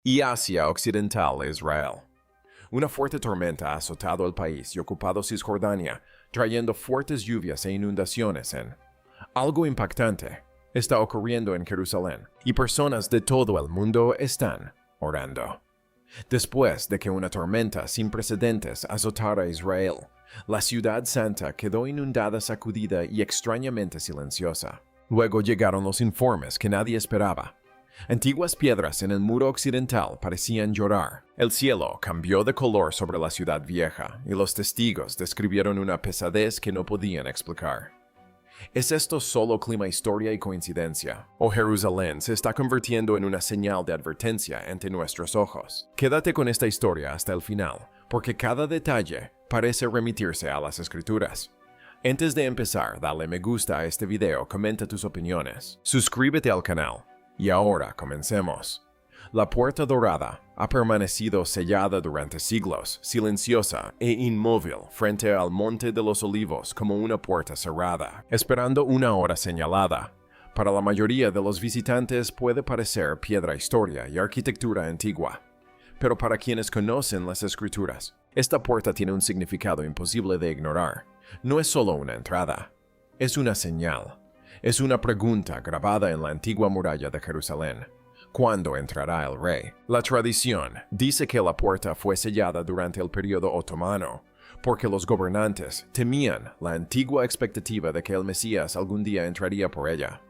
y Asia Occidental e Israel. Una fuerte tormenta ha azotado el país y ocupado Cisjordania, trayendo fuertes lluvias e inundaciones en... Algo impactante está ocurriendo en Jerusalén y personas de todo el mundo están orando. Después de que una tormenta sin precedentes azotara a Israel, la ciudad santa quedó inundada, sacudida y extrañamente silenciosa. Luego llegaron los informes que nadie esperaba. Antiguas piedras en el muro occidental parecían llorar. El cielo cambió de color sobre la ciudad vieja y los testigos describieron una pesadez que no podían explicar. ¿Es esto solo clima, historia y coincidencia? ¿O Jerusalén se está convirtiendo en una señal de advertencia ante nuestros ojos? Quédate con esta historia hasta el final, porque cada detalle parece remitirse a las Escrituras. Antes de empezar, dale me gusta a este video, comenta tus opiniones, suscríbete al canal. Y ahora comencemos. La puerta dorada ha permanecido sellada durante siglos, silenciosa e inmóvil frente al Monte de los Olivos como una puerta cerrada, esperando una hora señalada. Para la mayoría de los visitantes puede parecer piedra, historia y arquitectura antigua. Pero para quienes conocen las Escrituras, esta puerta tiene un significado imposible de ignorar. No es solo una entrada, es una señal. Es una pregunta grabada en la antigua muralla de Jerusalén. ¿Cuándo entrará el rey? La tradición dice que la puerta fue sellada durante el período otomano, porque los gobernantes temían la antigua expectativa de que el Mesías algún día entraría por ella.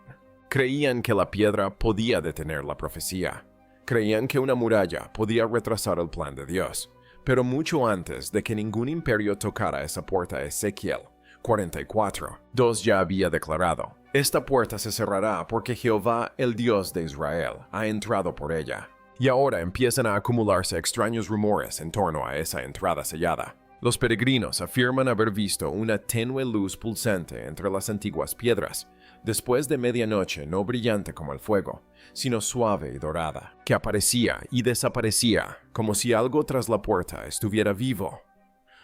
Creían que la piedra podía detener la profecía. Creían que una muralla podía retrasar el plan de Dios. Pero mucho antes de que ningún imperio tocara esa puerta, Ezequiel 44:2 ya había declarado: esta puerta se cerrará porque Jehová, el Dios de Israel, ha entrado por ella. Y ahora empiezan a acumularse extraños rumores en torno a esa entrada sellada. Los peregrinos afirman haber visto una tenue luz pulsante entre las antiguas piedras, después de medianoche no brillante como el fuego, sino suave y dorada, que aparecía y desaparecía como si algo tras la puerta estuviera vivo.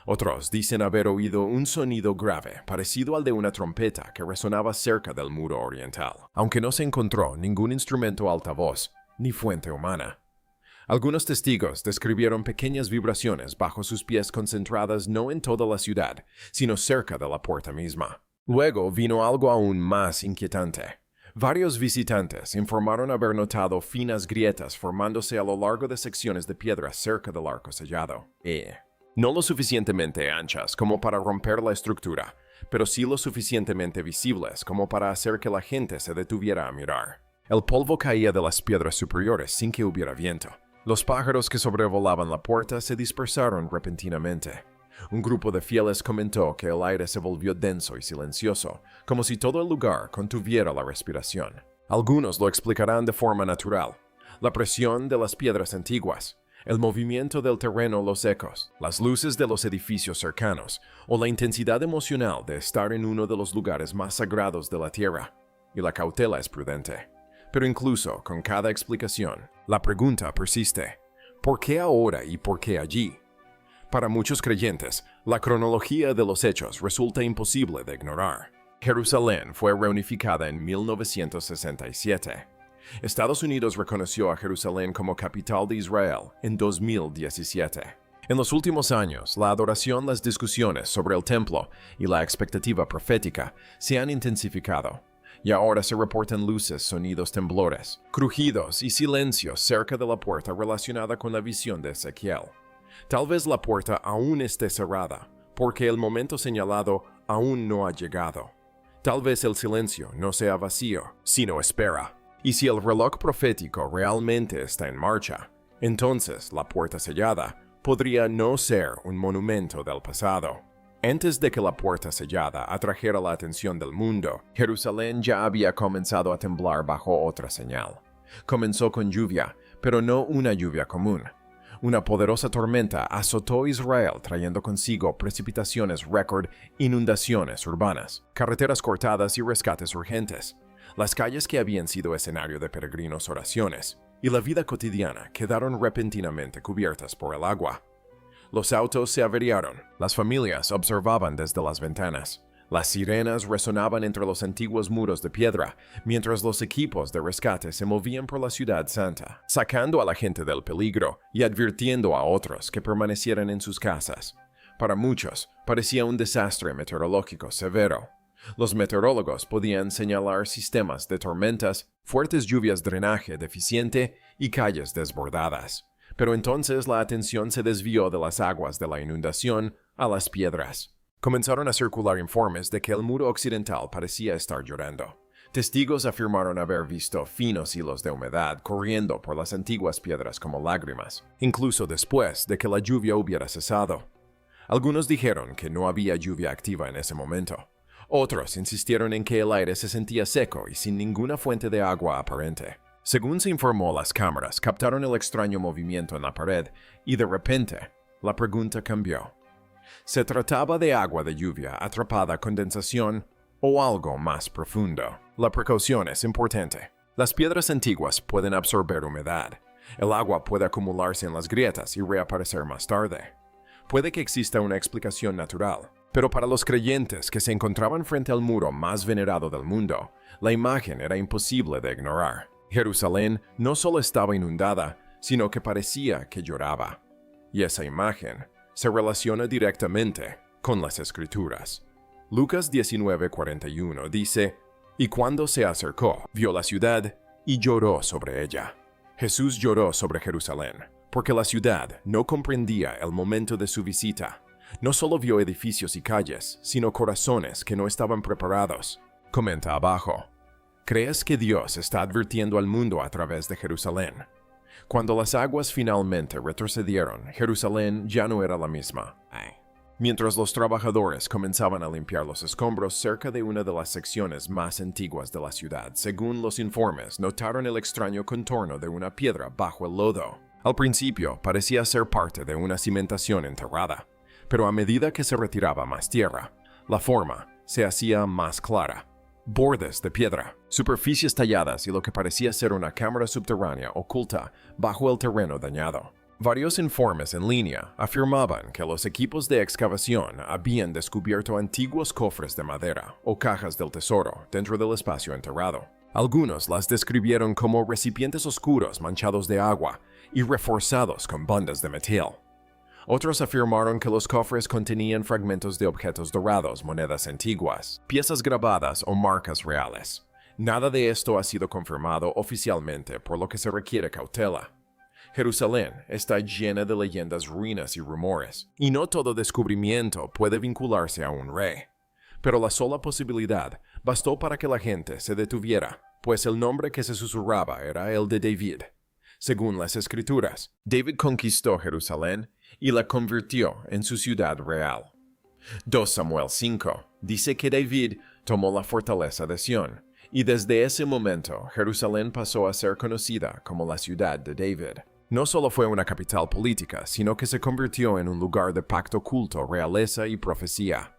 Otros dicen haber oído un sonido grave, parecido al de una trompeta que resonaba cerca del muro oriental, aunque no se encontró ningún instrumento altavoz ni fuente humana. Algunos testigos describieron pequeñas vibraciones bajo sus pies concentradas no en toda la ciudad, sino cerca de la puerta misma. Luego vino algo aún más inquietante. Varios visitantes informaron haber notado finas grietas formándose a lo largo de secciones de piedra cerca del arco sellado. No lo suficientemente anchas como para romper la estructura, pero sí lo suficientemente visibles como para hacer que la gente se detuviera a mirar. El polvo caía de las piedras superiores sin que hubiera viento. Los pájaros que sobrevolaban la puerta se dispersaron repentinamente. Un grupo de fieles comentó que el aire se volvió denso y silencioso, como si todo el lugar contuviera la respiración. Algunos lo explicarán de forma natural: la presión de las piedras antiguas, el movimiento del terreno, los ecos, las luces de los edificios cercanos, o la intensidad emocional de estar en uno de los lugares más sagrados de la tierra. Y la cautela es prudente. Pero incluso con cada explicación, la pregunta persiste: ¿por qué ahora y por qué allí? Para muchos creyentes, la cronología de los hechos resulta imposible de ignorar. Jerusalén fue reunificada en 1967. Estados Unidos reconoció a Jerusalén como capital de Israel en 2017. En los últimos años, la adoración, las discusiones sobre el templo y la expectativa profética se han intensificado, y ahora se reportan luces, sonidos, temblores, crujidos y silencios cerca de la puerta relacionada con la visión de Ezequiel. Tal vez la puerta aún esté cerrada, porque el momento señalado aún no ha llegado. Tal vez el silencio no sea vacío, sino espera. Y si el reloj profético realmente está en marcha, entonces la puerta sellada podría no ser un monumento del pasado. Antes de que la puerta sellada atrajera la atención del mundo, Jerusalén ya había comenzado a temblar bajo otra señal. Comenzó con lluvia, pero no una lluvia común. Una poderosa tormenta azotó Israel trayendo consigo precipitaciones récord, inundaciones urbanas, carreteras cortadas y rescates urgentes. Las calles que habían sido escenario de peregrinos oraciones y la vida cotidiana quedaron repentinamente cubiertas por el agua. Los autos se averiaron, las familias observaban desde las ventanas, Las sirenas resonaban entre los antiguos muros de piedra, mientras los equipos de rescate se movían por la ciudad santa, sacando a la gente del peligro y advirtiendo a otros que permanecieran en sus casas. Para muchos, parecía un desastre meteorológico severo. Los meteorólogos podían señalar sistemas de tormentas, fuertes lluvias, drenaje deficiente y calles desbordadas. Pero entonces la atención se desvió de las aguas de la inundación a las piedras. Comenzaron a circular informes de que el muro occidental parecía estar llorando. Testigos afirmaron haber visto finos hilos de humedad corriendo por las antiguas piedras como lágrimas, incluso después de que la lluvia hubiera cesado. Algunos dijeron que no había lluvia activa en ese momento. Otros insistieron en que el aire se sentía seco y sin ninguna fuente de agua aparente. Según se informó, las cámaras captaron el extraño movimiento en la pared y de repente la pregunta cambió. ¿Se trataba de agua de lluvia atrapada, condensación o algo más profundo? La precaución es importante. Las piedras antiguas pueden absorber humedad. El agua puede acumularse en las grietas y reaparecer más tarde. Puede que exista una explicación natural, pero para los creyentes que se encontraban frente al muro más venerado del mundo, la imagen era imposible de ignorar. Jerusalén no solo estaba inundada, sino que parecía que lloraba. Y esa imagen se relaciona directamente con las Escrituras. Lucas 19:41 dice, «Y cuando se acercó, vio la ciudad y lloró sobre ella». Jesús lloró sobre Jerusalén, porque la ciudad no comprendía el momento de su visita. No solo vio edificios y calles, sino corazones que no estaban preparados. Comenta abajo. ¿Crees que Dios está advirtiendo al mundo a través de Jerusalén? Cuando las aguas finalmente retrocedieron, Jerusalén ya no era la misma. Mientras los trabajadores comenzaban a limpiar los escombros cerca de una de las secciones más antiguas de la ciudad, según los informes, notaron el extraño contorno de una piedra bajo el lodo. Al principio parecía ser parte de una cimentación enterrada, pero a medida que se retiraba más tierra, la forma se hacía más clara. Bordes de piedra, superficies talladas y lo que parecía ser una cámara subterránea oculta bajo el terreno dañado. Varios informes en línea afirmaban que los equipos de excavación habían descubierto antiguos cofres de madera o cajas del tesoro dentro del espacio enterrado. Algunos las describieron como recipientes oscuros manchados de agua y reforzados con bandas de metal. Otros afirmaron que los cofres contenían fragmentos de objetos dorados, monedas antiguas, piezas grabadas o marcas reales. Nada de esto ha sido confirmado oficialmente, por lo que se requiere cautela. Jerusalén está llena de leyendas, ruinas y rumores, y no todo descubrimiento puede vincularse a un rey. Pero la sola posibilidad bastó para que la gente se detuviera, pues el nombre que se susurraba era el de David. Según las Escrituras, David conquistó Jerusalén y la convirtió en su ciudad real. 2 Samuel 5 dice que David tomó la fortaleza de Sión, y desde ese momento Jerusalén pasó a ser conocida como la ciudad de David. No solo fue una capital política, sino que se convirtió en un lugar de pacto oculto, realeza y profecía.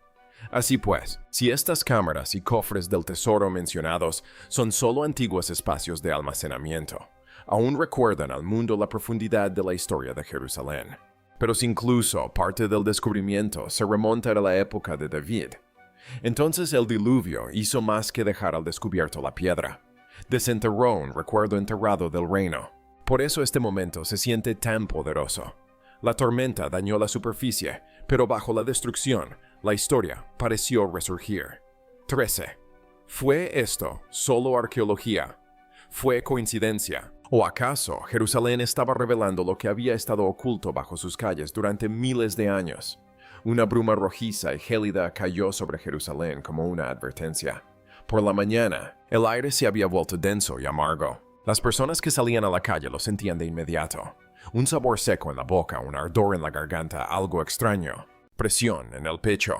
Así pues, si estas cámaras y cofres del tesoro mencionados son solo antiguos espacios de almacenamiento, aún recuerdan al mundo la profundidad de la historia de Jerusalén. Pero si incluso parte del descubrimiento se remonta a la época de David, entonces el diluvio hizo más que dejar al descubierto la piedra. Desenterró un recuerdo enterrado del reino. Por eso este momento se siente tan poderoso. La tormenta dañó la superficie, pero bajo la destrucción, la historia pareció resurgir. 13. ¿Fue esto solo arqueología? ¿Fue coincidencia? ¿O acaso Jerusalén estaba revelando lo que había estado oculto bajo sus calles durante miles de años? Una bruma rojiza y gélida cayó sobre Jerusalén como una advertencia. Por la mañana, el aire se había vuelto denso y amargo. Las personas que salían a la calle lo sentían de inmediato. Un sabor seco en la boca, un ardor en la garganta, algo extraño. Presión en el pecho.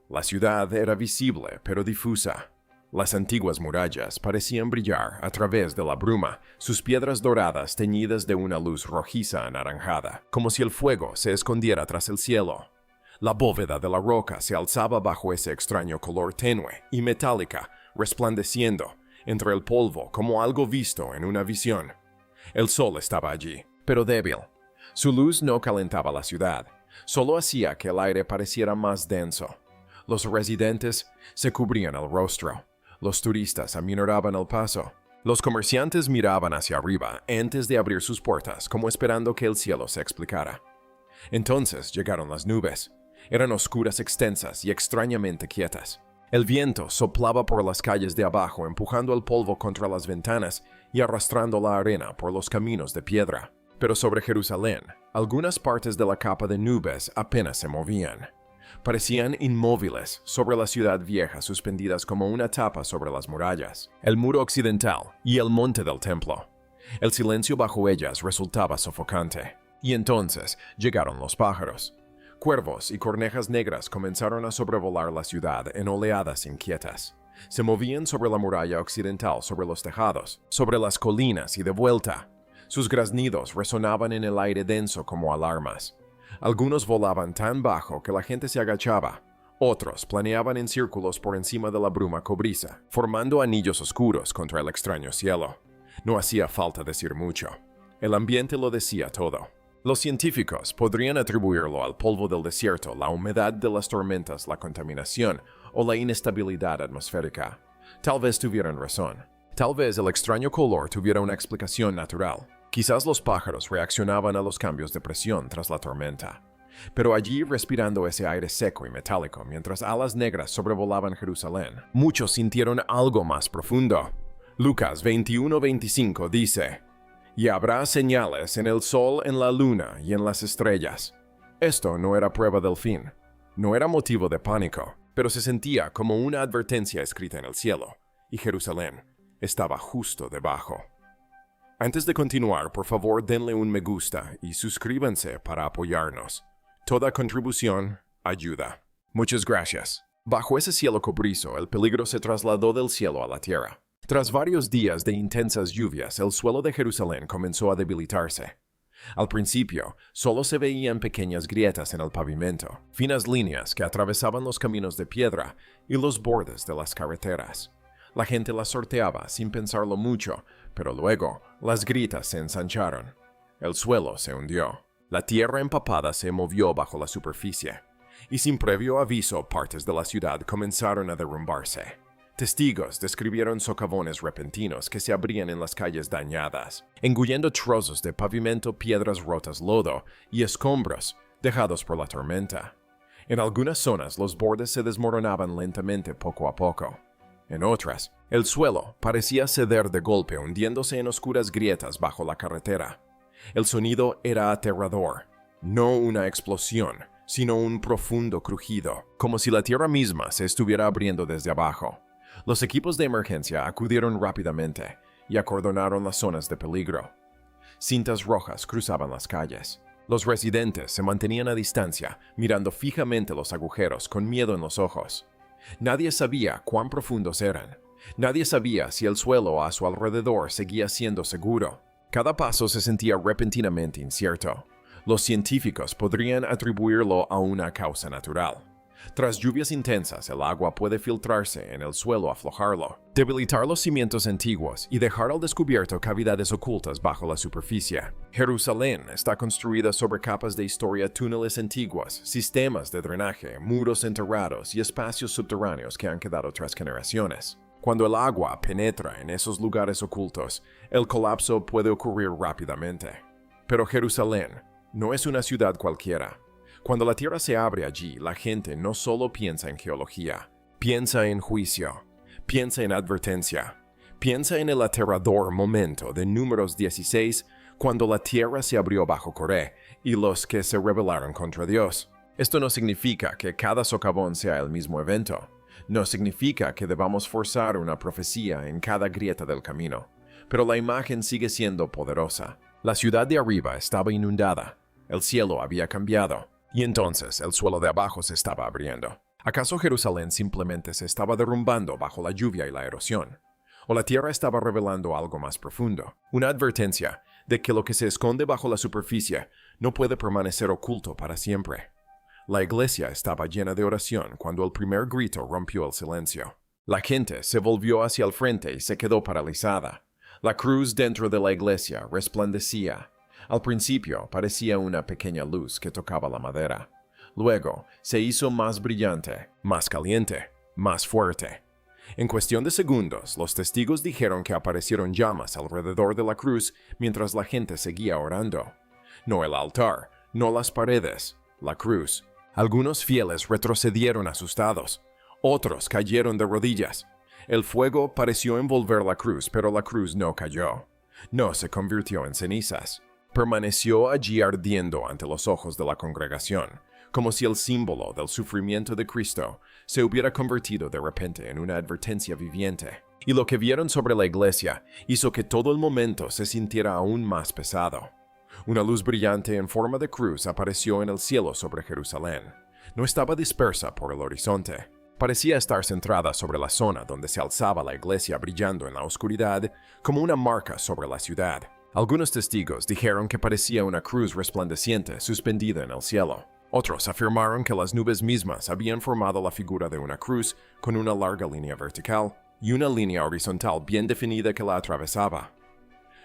La ciudad era visible, pero difusa. Las antiguas murallas parecían brillar a través de la bruma, sus piedras doradas teñidas de una luz rojiza anaranjada, como si el fuego se escondiera tras el cielo. La bóveda de la roca se alzaba bajo ese extraño color tenue y metálica, resplandeciendo entre el polvo como algo visto en una visión. El sol estaba allí, pero débil. Su luz no calentaba la ciudad, solo hacía que el aire pareciera más denso. Los residentes se cubrían el rostro. Los turistas aminoraban el paso. Los comerciantes miraban hacia arriba antes de abrir sus puertas, como esperando que el cielo se explicara. Entonces llegaron las nubes. Eran oscuras, extensas y extrañamente quietas. El viento soplaba por las calles de abajo, empujando el polvo contra las ventanas y arrastrando la arena por los caminos de piedra. Pero sobre Jerusalén, algunas partes de la capa de nubes apenas se movían. Parecían inmóviles sobre la ciudad vieja, suspendidas como una tapa sobre las murallas, el muro occidental y el monte del templo. El silencio bajo ellas resultaba sofocante. Y entonces llegaron los pájaros. Cuervos y cornejas negras comenzaron a sobrevolar la ciudad en oleadas inquietas. Se movían sobre la muralla occidental, sobre los tejados, sobre las colinas y de vuelta. Sus graznidos resonaban en el aire denso como alarmas. Algunos volaban tan bajo que la gente se agachaba. Otros planeaban en círculos por encima de la bruma cobriza, formando anillos oscuros contra el extraño cielo. No hacía falta decir mucho. El ambiente lo decía todo. Los científicos podrían atribuirlo al polvo del desierto, la humedad de las tormentas, la contaminación o la inestabilidad atmosférica. Tal vez tuvieran razón. Tal vez el extraño color tuviera una explicación natural. Quizás los pájaros reaccionaban a los cambios de presión tras la tormenta. Pero allí, respirando ese aire seco y metálico, mientras alas negras sobrevolaban Jerusalén, muchos sintieron algo más profundo. Lucas 21:25 dice: «Y habrá señales en el sol, en la luna y en las estrellas». Esto no era prueba del fin. No era motivo de pánico, pero se sentía como una advertencia escrita en el cielo, y Jerusalén estaba justo debajo. Antes de continuar, por favor denle un me gusta y suscríbanse para apoyarnos. Toda contribución ayuda. Muchas gracias. Bajo ese cielo cobrizo, el peligro se trasladó del cielo a la tierra. Tras varios días de intensas lluvias, el suelo de Jerusalén comenzó a debilitarse. Al principio, solo se veían pequeñas grietas en el pavimento, finas líneas que atravesaban los caminos de piedra y los bordes de las carreteras. La gente las sorteaba sin pensarlo mucho, pero luego las grietas se ensancharon. El suelo se hundió. La tierra empapada se movió bajo la superficie, y sin previo aviso partes de la ciudad comenzaron a derrumbarse. Testigos describieron socavones repentinos que se abrían en las calles dañadas, engullendo trozos de pavimento, piedras rotas, lodo y escombros dejados por la tormenta. En algunas zonas los bordes se desmoronaban lentamente poco a poco. En otras, el suelo parecía ceder de golpe, hundiéndose en oscuras grietas bajo la carretera. El sonido era aterrador, no una explosión, sino un profundo crujido, como si la tierra misma se estuviera abriendo desde abajo. Los equipos de emergencia acudieron rápidamente y acordonaron las zonas de peligro. Cintas rojas cruzaban las calles. Los residentes se mantenían a distancia, mirando fijamente los agujeros con miedo en los ojos. Nadie sabía cuán profundos eran. Nadie sabía si el suelo a su alrededor seguía siendo seguro. Cada paso se sentía repentinamente incierto. Los científicos podrían atribuirlo a una causa natural. Tras lluvias intensas, el agua puede filtrarse en el suelo, aflojarlo, debilitar los cimientos antiguos y dejar al descubierto cavidades ocultas bajo la superficie. Jerusalén está construida sobre capas de historia, túneles antiguos, sistemas de drenaje, muros enterrados y espacios subterráneos que han quedado tras generaciones. Cuando el agua penetra en esos lugares ocultos, el colapso puede ocurrir rápidamente. Pero Jerusalén no es una ciudad cualquiera. Cuando la tierra se abre allí, la gente no solo piensa en geología, piensa en juicio, piensa en advertencia, piensa en el aterrador momento de Números 16, cuando la tierra se abrió bajo Coré y los que se rebelaron contra Dios. Esto no significa que cada socavón sea el mismo evento. No significa que debamos forzar una profecía en cada grieta del camino. Pero la imagen sigue siendo poderosa. La ciudad de arriba estaba inundada. El cielo había cambiado. Y entonces el suelo de abajo se estaba abriendo. ¿Acaso Jerusalén simplemente se estaba derrumbando bajo la lluvia y la erosión? ¿O la tierra estaba revelando algo más profundo? Una advertencia de que lo que se esconde bajo la superficie no puede permanecer oculto para siempre. La iglesia estaba llena de oración cuando el primer grito rompió el silencio. La gente se volvió hacia el frente y se quedó paralizada. La cruz dentro de la iglesia resplandecía. Al principio parecía una pequeña luz que tocaba la madera. Luego, se hizo más brillante, más caliente, más fuerte. En cuestión de segundos, los testigos dijeron que aparecieron llamas alrededor de la cruz mientras la gente seguía orando. No el altar, no las paredes, la cruz. Algunos fieles retrocedieron asustados, otros cayeron de rodillas. El fuego pareció envolver la cruz, pero la cruz no cayó. No se convirtió en cenizas. Permaneció allí ardiendo ante los ojos de la congregación, como si el símbolo del sufrimiento de Cristo se hubiera convertido de repente en una advertencia viviente. Y lo que vieron sobre la iglesia hizo que todo el momento se sintiera aún más pesado. Una luz brillante en forma de cruz apareció en el cielo sobre Jerusalén. No estaba dispersa por el horizonte. Parecía estar centrada sobre la zona donde se alzaba la iglesia brillando en la oscuridad como una marca sobre la ciudad. Algunos testigos dijeron que parecía una cruz resplandeciente suspendida en el cielo. Otros afirmaron que las nubes mismas habían formado la figura de una cruz con una larga línea vertical y una línea horizontal bien definida que la atravesaba.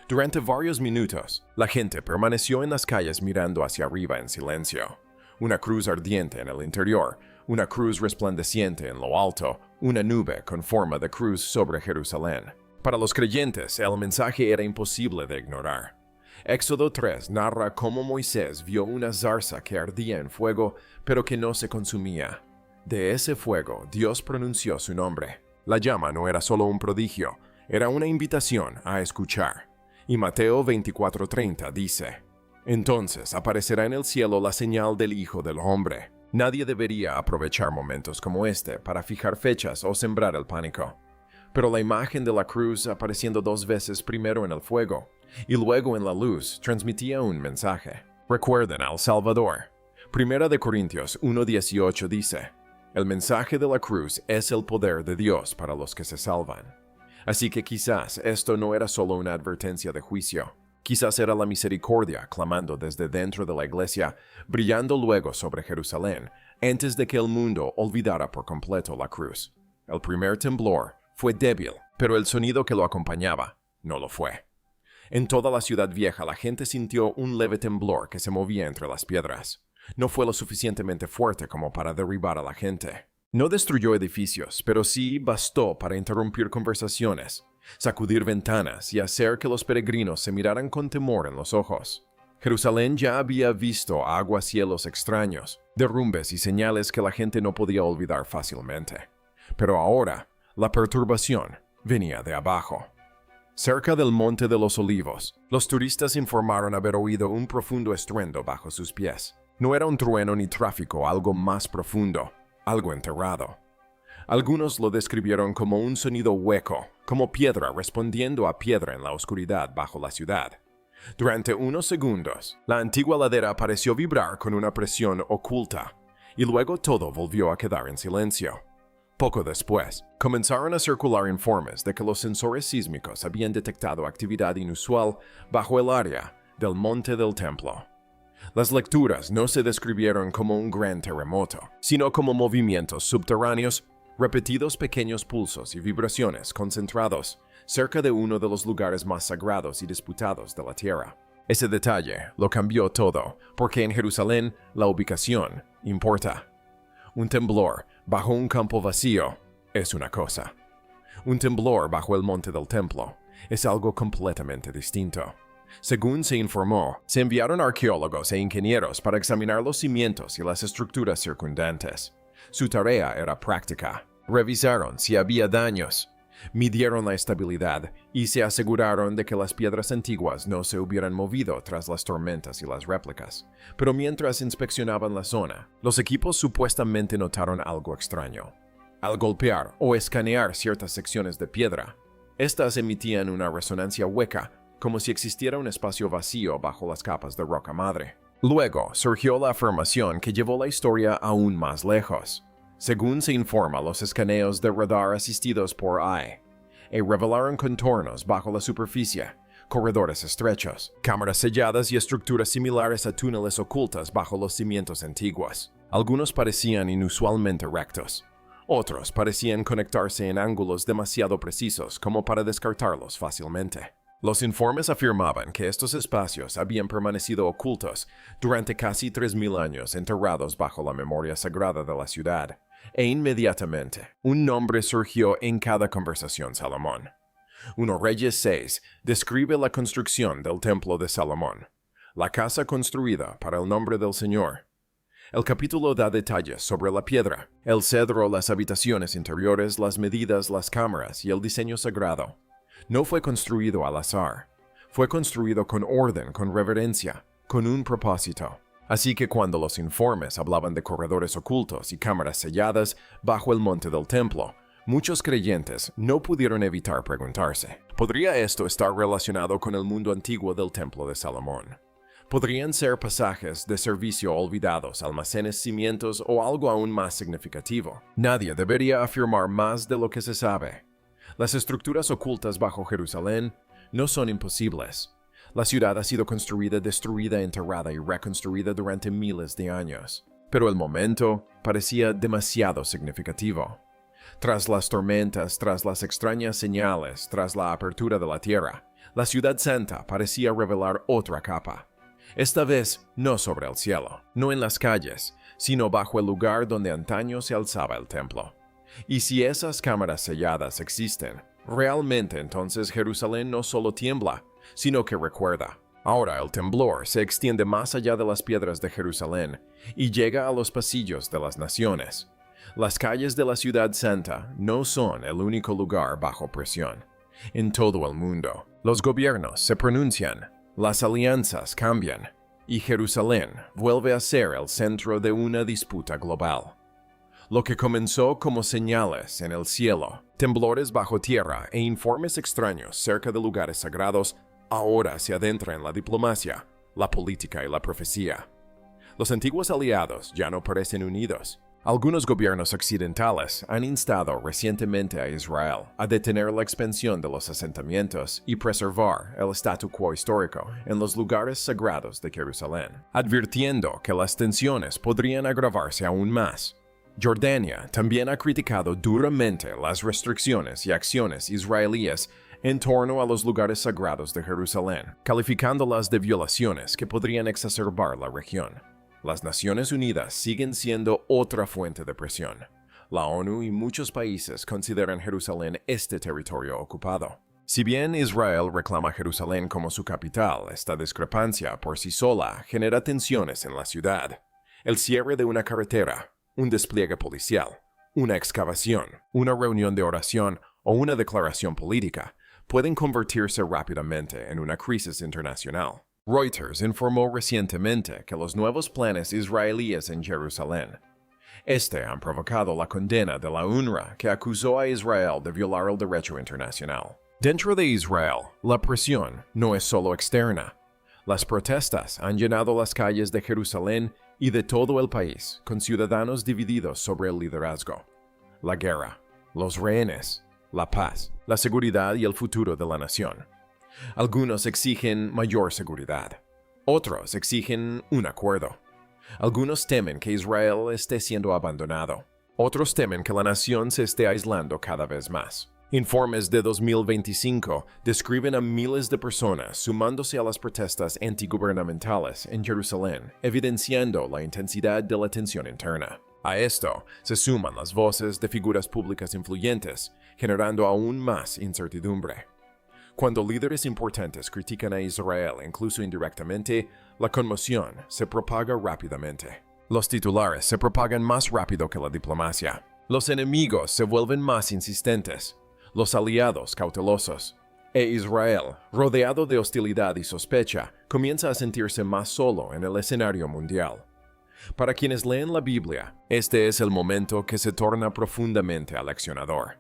Durante varios minutos, la gente permaneció en las calles mirando hacia arriba en silencio. Una cruz ardiente en el interior, una cruz resplandeciente en lo alto, una nube con forma de cruz sobre Jerusalén. Para los creyentes, el mensaje era imposible de ignorar. Éxodo 3 narra cómo Moisés vio una zarza que ardía en fuego, pero que no se consumía. De ese fuego, Dios pronunció su nombre. La llama no era solo un prodigio, era una invitación a escuchar. Y Mateo 24:30 dice: Entonces aparecerá en el cielo la señal del Hijo del Hombre. Nadie debería aprovechar momentos como este para fijar fechas o sembrar el pánico. Pero la imagen de la cruz apareciendo 2 veces primero en el fuego y luego en la luz transmitía un mensaje. Recuerden al Salvador. 1 Corintios 1:18 dice: El mensaje de la cruz es el poder de Dios para los que se salvan. Así que quizás esto no era solo una advertencia de juicio. Quizás era la misericordia clamando desde dentro de la iglesia, brillando luego sobre Jerusalén, antes de que el mundo olvidara por completo la cruz. El primer temblor fue débil, pero el sonido que lo acompañaba no lo fue. En toda la ciudad vieja la gente sintió un leve temblor que se movía entre las piedras. No fue lo suficientemente fuerte como para derribar a la gente. No destruyó edificios, pero sí bastó para interrumpir conversaciones, sacudir ventanas y hacer que los peregrinos se miraran con temor en los ojos. Jerusalén ya había visto aguacielos extraños, derrumbes y señales que la gente no podía olvidar fácilmente. Pero ahora, la perturbación venía de abajo. Cerca del Monte de los Olivos, los turistas informaron haber oído un profundo estruendo bajo sus pies. No era un trueno ni tráfico, algo más profundo, algo enterrado. Algunos lo describieron como un sonido hueco, como piedra respondiendo a piedra en la oscuridad bajo la ciudad. Durante unos segundos, la antigua ladera pareció vibrar con una presión oculta, y luego todo volvió a quedar en silencio. Poco después, comenzaron a circular informes de que los sensores sísmicos habían detectado actividad inusual bajo el área del Monte del Templo. Las lecturas no se describieron como un gran terremoto, sino como movimientos subterráneos, repetidos pequeños pulsos y vibraciones concentrados cerca de uno de los lugares más sagrados y disputados de la tierra. Ese detalle lo cambió todo, porque en Jerusalén la ubicación importa. Un temblor bajo un campo vacío es una cosa. Un temblor bajo el monte del templo es algo completamente distinto. Según se informó, se enviaron arqueólogos e ingenieros para examinar los cimientos y las estructuras circundantes. Su tarea era práctica. Revisaron si había daños, midieron la estabilidad y se aseguraron de que las piedras antiguas no se hubieran movido tras las tormentas y las réplicas. Pero mientras inspeccionaban la zona, los equipos supuestamente notaron algo extraño. Al golpear o escanear ciertas secciones de piedra, estas emitían una resonancia hueca, como si existiera un espacio vacío bajo las capas de roca madre. Luego surgió la afirmación que llevó la historia aún más lejos. Según se informa, los escaneos de radar asistidos por AI revelaron contornos bajo la superficie, corredores estrechos, cámaras selladas y estructuras similares a túneles ocultas bajo los cimientos antiguos. Algunos parecían inusualmente rectos. Otros parecían conectarse en ángulos demasiado precisos como para descartarlos fácilmente. Los informes afirmaban que estos espacios habían permanecido ocultos durante casi 3000 años enterrados bajo la memoria sagrada de la ciudad, e inmediatamente un nombre surgió en cada conversación Salomón. 1 Reyes 6 describe la construcción del templo de Salomón, la casa construida para el nombre del Señor. El capítulo da detalles sobre la piedra, el cedro, las habitaciones interiores, las medidas, las cámaras y el diseño sagrado. No fue construido al azar. Fue construido con orden, con reverencia, con un propósito. Así que cuando los informes hablaban de corredores ocultos y cámaras selladas bajo el monte del templo, muchos creyentes no pudieron evitar preguntarse, ¿podría esto estar relacionado con el mundo antiguo del templo de Salomón? ¿Podrían ser pasajes de servicio olvidados, almacenes, cimientos o algo aún más significativo? Nadie debería afirmar más de lo que se sabe. Las estructuras ocultas bajo Jerusalén no son imposibles. La ciudad ha sido construida, destruida, enterrada y reconstruida durante miles de años. Pero el momento parecía demasiado significativo. Tras las tormentas, tras las extrañas señales, tras la apertura de la tierra, la ciudad santa parecía revelar otra capa. Esta vez no sobre el cielo, no en las calles, sino bajo el lugar donde antaño se alzaba el templo. Y si esas cámaras selladas existen, realmente entonces Jerusalén no solo tiembla, sino que recuerda. Ahora el temblor se extiende más allá de las piedras de Jerusalén y llega a los pasillos de las naciones. Las calles de la ciudad santa no son el único lugar bajo presión. En todo el mundo, los gobiernos se pronuncian, las alianzas cambian, y Jerusalén vuelve a ser el centro de una disputa global. Lo que comenzó como señales en el cielo, temblores bajo tierra e informes extraños cerca de lugares sagrados, ahora se adentra en la diplomacia, la política y la profecía. Los antiguos aliados ya no parecen unidos. Algunos gobiernos occidentales han instado recientemente a Israel a detener la expansión de los asentamientos y preservar el statu quo histórico en los lugares sagrados de Jerusalén, advirtiendo que las tensiones podrían agravarse aún más. Jordania también ha criticado duramente las restricciones y acciones israelíes en torno a los lugares sagrados de Jerusalén, calificándolas de violaciones que podrían exacerbar la región. Las Naciones Unidas siguen siendo otra fuente de presión. La ONU y muchos países consideran Jerusalén este territorio ocupado. Si bien Israel reclama Jerusalén como su capital, esta discrepancia por sí sola genera tensiones en la ciudad. El cierre de una carretera, un despliegue policial, una excavación, una reunión de oración o una declaración política pueden convertirse rápidamente en una crisis internacional. Reuters informó recientemente que los nuevos planes israelíes en Jerusalén han provocado la condena de la UNRWA, que acusó a Israel de violar el derecho internacional. Dentro de Israel, la presión no es solo externa. Las protestas han llenado las calles de Jerusalén y de todo el país, con ciudadanos divididos sobre el liderazgo, la guerra, los rehenes, la paz, la seguridad y el futuro de la nación. Algunos exigen mayor seguridad. Otros exigen un acuerdo. Algunos temen que Israel esté siendo abandonado. Otros temen que la nación se esté aislando cada vez más. Informes de 2025 describen a miles de personas sumándose a las protestas antigubernamentales en Jerusalén, evidenciando la intensidad de la tensión interna. A esto se suman las voces de figuras públicas influyentes, generando aún más incertidumbre. Cuando líderes importantes critican a Israel, incluso indirectamente, la conmoción se propaga rápidamente. Los titulares se propagan más rápido que la diplomacia. Los enemigos se vuelven más insistentes. Los aliados cautelosos. E Israel, rodeado de hostilidad y sospecha, comienza a sentirse más solo en el escenario mundial. Para quienes leen la Biblia, este es el momento que se torna profundamente aleccionador.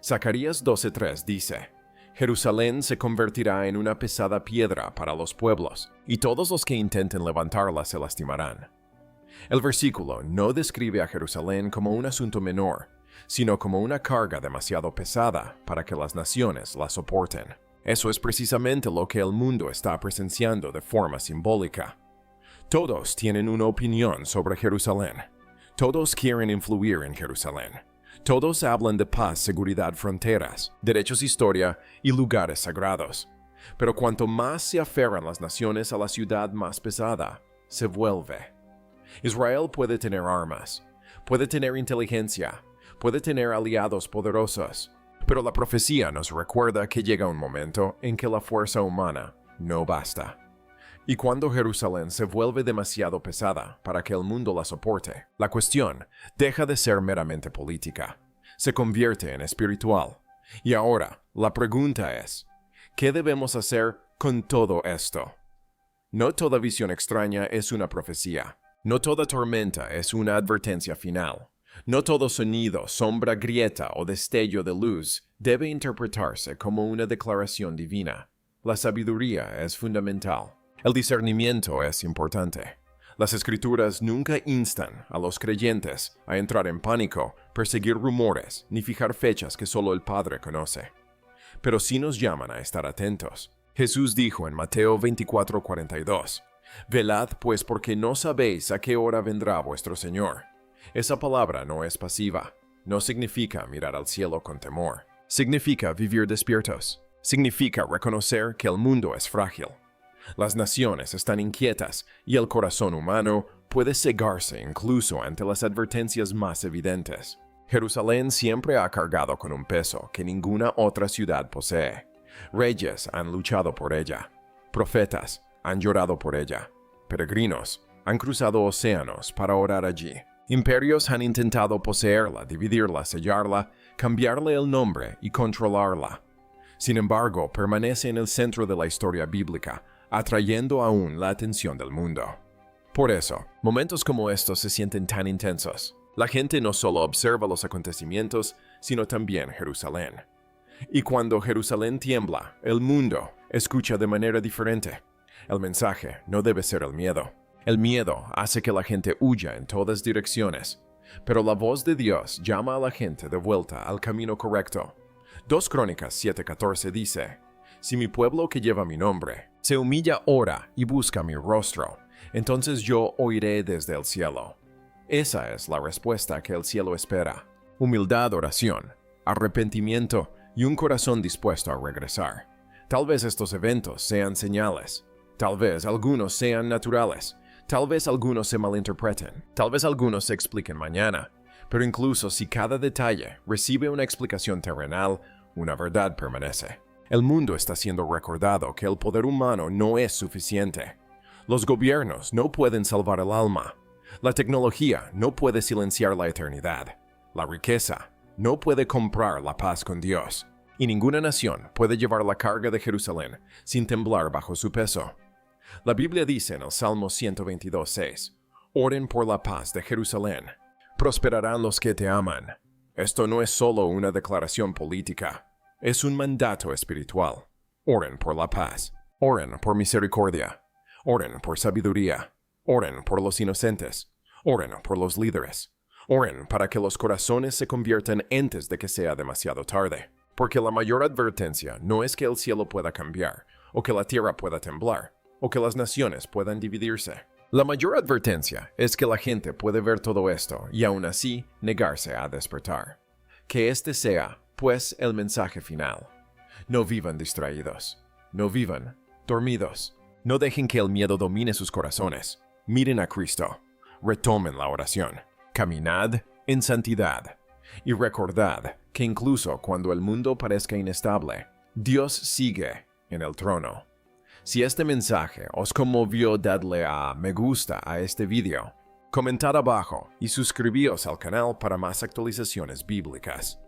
Zacarías 12:3 dice: Jerusalén se convertirá en una pesada piedra para los pueblos, y todos los que intenten levantarla se lastimarán. El versículo no describe a Jerusalén como un asunto menor, sino como una carga demasiado pesada para que las naciones la soporten. Eso es precisamente lo que el mundo está presenciando de forma simbólica. Todos tienen una opinión sobre Jerusalén. Todos quieren influir en Jerusalén. Todos hablan de paz, seguridad, fronteras, derechos, historia y lugares sagrados. Pero cuanto más se aferran las naciones a la ciudad más pesada, se vuelve. Israel puede tener armas, puede tener inteligencia, puede tener aliados poderosos, pero la profecía nos recuerda que llega un momento en que la fuerza humana no basta. Y cuando Jerusalén se vuelve demasiado pesada para que el mundo la soporte, la cuestión deja de ser meramente política, se convierte en espiritual. Y ahora, la pregunta es, ¿qué debemos hacer con todo esto? No toda visión extraña es una profecía. No toda tormenta es una advertencia final. No todo sonido, sombra, grieta o destello de luz debe interpretarse como una declaración divina. La sabiduría es fundamental. El discernimiento es importante. Las escrituras nunca instan a los creyentes a entrar en pánico, perseguir rumores, ni fijar fechas que solo el Padre conoce. Pero sí nos llaman a estar atentos. Jesús dijo en Mateo 24:42, «Velad pues porque no sabéis a qué hora vendrá vuestro Señor». Esa palabra no es pasiva, no significa mirar al cielo con temor. Significa vivir despiertos. Significa reconocer que el mundo es frágil. Las naciones están inquietas y el corazón humano puede cegarse incluso ante las advertencias más evidentes. Jerusalén siempre ha cargado con un peso que ninguna otra ciudad posee. Reyes han luchado por ella. Profetas han llorado por ella. Peregrinos han cruzado océanos para orar allí. Imperios han intentado poseerla, dividirla, sellarla, cambiarle el nombre y controlarla. Sin embargo, permanece en el centro de la historia bíblica, atrayendo aún la atención del mundo. Por eso, momentos como estos se sienten tan intensos. La gente no solo observa los acontecimientos, sino también Jerusalén. Y cuando Jerusalén tiembla, el mundo escucha de manera diferente. El mensaje no debe ser el miedo. El miedo hace que la gente huya en todas direcciones, pero la voz de Dios llama a la gente de vuelta al camino correcto. 2 Crónicas 7:14 dice, «Si mi pueblo que lleva mi nombre se humilla ahora y busca mi rostro, entonces yo oiré desde el cielo». Esa es la respuesta que el cielo espera. Humildad, oración, arrepentimiento y un corazón dispuesto a regresar. Tal vez estos eventos sean señales. Tal vez algunos sean naturales. Tal vez algunos se malinterpreten, tal vez algunos se expliquen mañana, pero incluso si cada detalle recibe una explicación terrenal, una verdad permanece. El mundo está siendo recordado que el poder humano no es suficiente. Los gobiernos no pueden salvar el alma. La tecnología no puede silenciar la eternidad. La riqueza no puede comprar la paz con Dios. Y ninguna nación puede llevar la carga de Jerusalén sin temblar bajo su peso. La Biblia dice en el Salmo 122:6, «Oren por la paz de Jerusalén. Prosperarán los que te aman». Esto no es solo una declaración política, es un mandato espiritual. Oren por la paz. Oren por misericordia. Oren por sabiduría. Oren por los inocentes. Oren por los líderes. Oren para que los corazones se conviertan antes de que sea demasiado tarde. Porque la mayor advertencia no es que el cielo pueda cambiar, o que la tierra pueda temblar, o que las naciones puedan dividirse. La mayor advertencia es que la gente puede ver todo esto y aún así negarse a despertar. Que este sea, pues, el mensaje final. No vivan distraídos. No vivan dormidos. No dejen que el miedo domine sus corazones. Miren a Cristo. Retomen la oración. Caminad en santidad. Y recordad que incluso cuando el mundo parezca inestable, Dios sigue en el trono. Si este mensaje os conmovió, dadle a me gusta a este video, comentad abajo y suscribíos al canal para más actualizaciones bíblicas.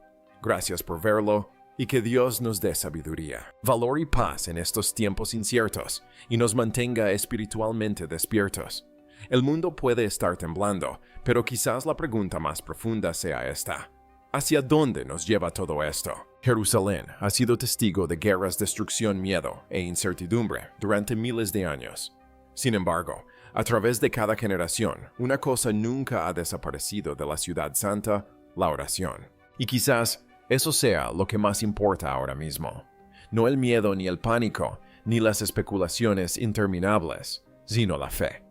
Gracias por verlo y que Dios nos dé sabiduría, valor y paz en estos tiempos inciertos y nos mantenga espiritualmente despiertos. El mundo puede estar temblando, pero quizás la pregunta más profunda sea esta. ¿Hacia dónde nos lleva todo esto? Jerusalén ha sido testigo de guerras, destrucción, miedo e incertidumbre durante miles de años. Sin embargo, a través de cada generación, una cosa nunca ha desaparecido de la ciudad santa, la oración. Y quizás eso sea lo que más importa ahora mismo. No el miedo ni el pánico, ni las especulaciones interminables, sino la fe.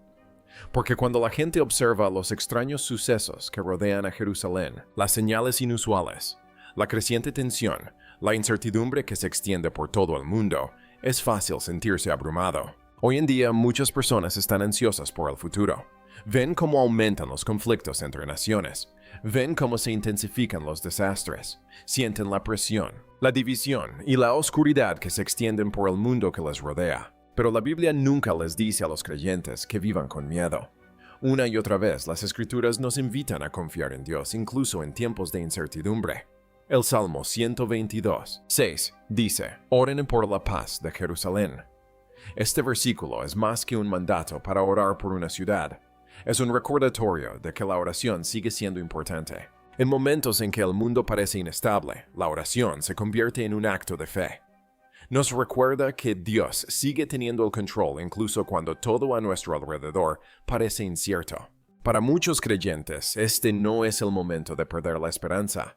Porque cuando la gente observa los extraños sucesos que rodean a Jerusalén, las señales inusuales, la creciente tensión, la incertidumbre que se extiende por todo el mundo, Es fácil sentirse abrumado. Hoy en día muchas personas están ansiosas por el futuro. Ven cómo aumentan los conflictos entre naciones. Ven cómo se intensifican los desastres. Sienten la presión, la división y la oscuridad que se extienden por el mundo que les rodea. Pero la Biblia nunca les dice a los creyentes que vivan con miedo. Una y otra vez las Escrituras nos invitan a confiar en Dios incluso en tiempos de incertidumbre. El Salmo 122, 6 dice: Oren por la paz de Jerusalén. Este versículo es más que un mandato para orar por una ciudad. Es un recordatorio de que la oración sigue siendo importante. En momentos en que el mundo parece inestable, la oración se convierte en un acto de fe. Nos recuerda que Dios sigue teniendo el control incluso cuando todo a nuestro alrededor parece incierto. Para muchos creyentes, este no es el momento de perder la esperanza.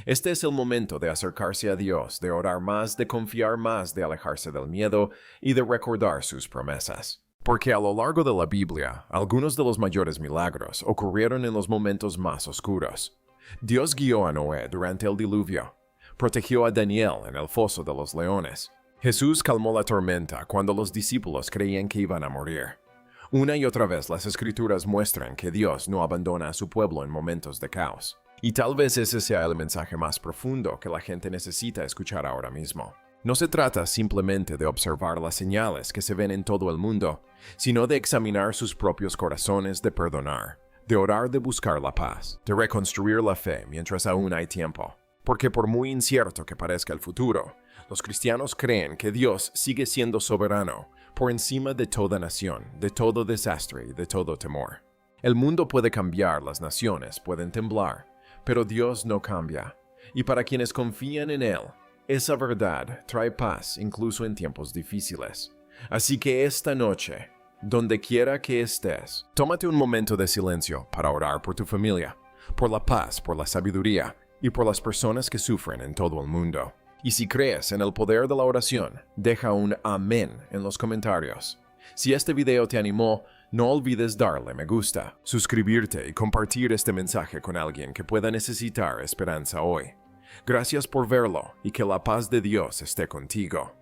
Este es el momento de acercarse a Dios, de orar más, de confiar más, de alejarse del miedo y de recordar sus promesas. Porque a lo largo de la Biblia, algunos de los mayores milagros ocurrieron en los momentos más oscuros. Dios guió a Noé durante el diluvio. Protegió a Daniel en el foso de los leones. Jesús calmó la tormenta cuando los discípulos creían que iban a morir. Una y otra vez las Escrituras muestran que Dios no abandona a su pueblo en momentos de caos. Y tal vez ese sea el mensaje más profundo que la gente necesita escuchar ahora mismo. No se trata simplemente de observar las señales que se ven en todo el mundo, sino de examinar sus propios corazones, de perdonar, de orar, de buscar la paz, de reconstruir la fe mientras aún hay tiempo. Porque por muy incierto que parezca el futuro, los cristianos creen que Dios sigue siendo soberano por encima de toda nación, de todo desastre y de todo temor. El mundo puede cambiar, las naciones pueden temblar, pero Dios no cambia. Y para quienes confían en Él, esa verdad trae paz incluso en tiempos difíciles. Así que esta noche, donde quiera que estés, tómate un momento de silencio para orar por tu familia, por la paz, por la sabiduría y por las personas que sufren en todo el mundo. Y si crees en el poder de la oración, deja un amén en los comentarios. Si este video te animó, no olvides darle me gusta, suscribirte y compartir este mensaje con alguien que pueda necesitar esperanza hoy. Gracias por verlo y que la paz de Dios esté contigo.